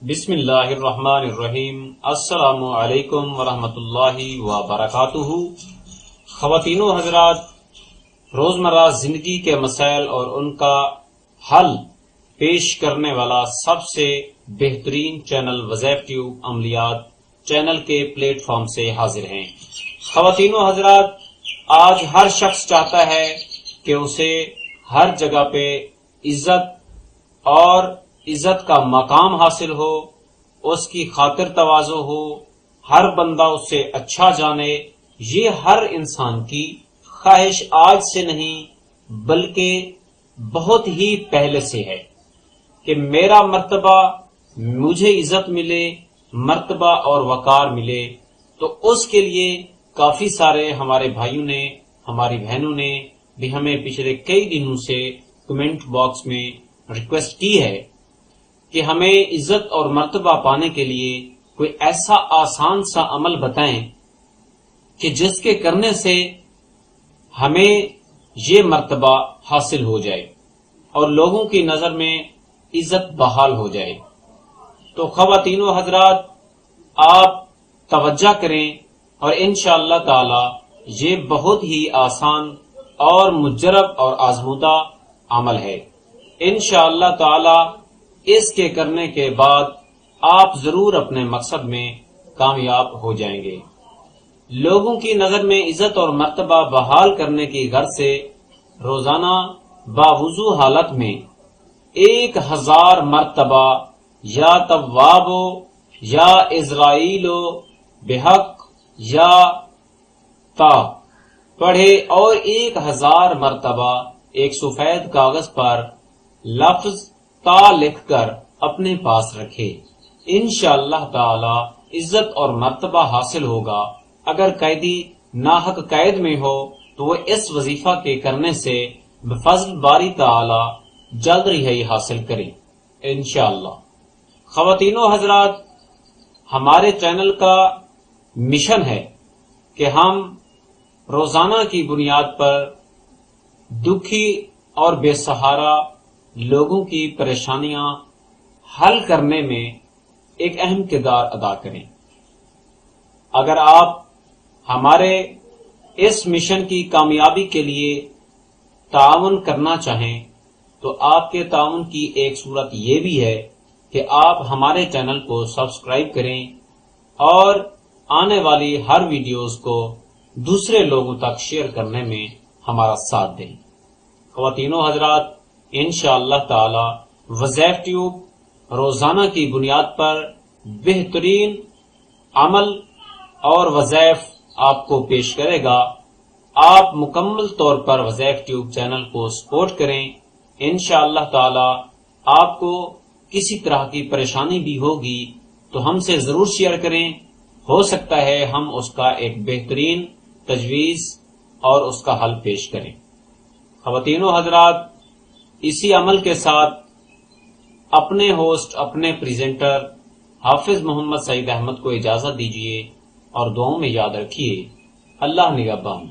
بسم اللہ الرحمن الرحیم۔ السلام علیکم ورحمۃ اللہ وبرکاتہ۔ خواتین و حضرات، روزمرہ زندگی کے مسائل اور ان کا حل پیش کرنے والا سب سے بہترین چینل وزائفتوب عملیات چینل کے پلیٹ فارم سے حاضر ہیں۔ خواتین و حضرات، آج ہر شخص چاہتا ہے کہ اسے ہر جگہ پہ عزت اور عزت کا مقام حاصل ہو، اس کی خاطر تواضع ہو، ہر بندہ اس سے اچھا جانے۔ یہ ہر انسان کی خواہش آج سے نہیں بلکہ بہت ہی پہلے سے ہے کہ میرا مرتبہ، مجھے عزت ملے، مرتبہ اور وقار ملے۔ تو اس کے لیے کافی سارے ہمارے بھائیوں نے، ہماری بہنوں نے بھی ہمیں پچھلے کئی دنوں سے کمنٹ باکس میں ریکویسٹ کی ہے کہ ہمیں عزت اور مرتبہ پانے کے لیے کوئی ایسا آسان سا عمل بتائیں کہ جس کے کرنے سے ہمیں یہ مرتبہ حاصل ہو جائے اور لوگوں کی نظر میں عزت بحال ہو جائے۔ تو خواتین و حضرات، آپ توجہ کریں اور انشاءاللہ تعالی یہ بہت ہی آسان اور مجرب اور آزمودہ عمل ہے۔ انشاءاللہ تعالی اس کے کرنے کے بعد آپ ضرور اپنے مقصد میں کامیاب ہو جائیں گے۔ لوگوں کی نظر میں عزت اور مرتبہ بحال کرنے کی غرض سے روزانہ باوضو حالت میں 1000 مرتبہ یا توابو یا اسرائیلو بحق یا تا پڑھے اور 1000 مرتبہ ایک سفید کاغذ پر لفظ تا لکھ کر اپنے پاس رکھے۔ انشاءاللہ تعالی عزت اور مرتبہ حاصل ہوگا۔ اگر قیدی ناحق قید میں ہو تو وہ اس وظیفہ کے کرنے سے بفضل باری تعالی جلد رہائی حاصل کریں انشاءاللہ۔ خواتین و حضرات، ہمارے چینل کا مشن ہے کہ ہم روزانہ کی بنیاد پر دکھی اور بے سہارا لوگوں کی پریشانیاں حل کرنے میں ایک اہم کردار ادا کریں۔ اگر آپ ہمارے اس مشن کی کامیابی کے لیے تعاون کرنا چاہیں تو آپ کے تعاون کی ایک صورت یہ بھی ہے کہ آپ ہمارے چینل کو سبسکرائب کریں اور آنے والی ہر ویڈیوز کو دوسرے لوگوں تک شیئر کرنے میں ہمارا ساتھ دیں۔ خواتین و حضرات، انشاءاللہ تعالی وزائفتوب روزانہ کی بنیاد پر بہترین عمل اور وظائف آپ کو پیش کرے گا۔ آپ مکمل طور پر وزائفتوب چینل کو سپورٹ کریں۔ انشاءاللہ تعالی آپ کو کسی طرح کی پریشانی بھی ہوگی تو ہم سے ضرور شیئر کریں، ہو سکتا ہے ہم اس کا ایک بہترین تجویز اور اس کا حل پیش کریں۔ خواتین و حضرات، اسی عمل کے ساتھ اپنے ہوسٹ، اپنے پریزنٹر حافظ محمد سعید احمد کو اجازت دیجیے اور دعاؤں میں یاد رکھیے۔ اللہ نگہبان۔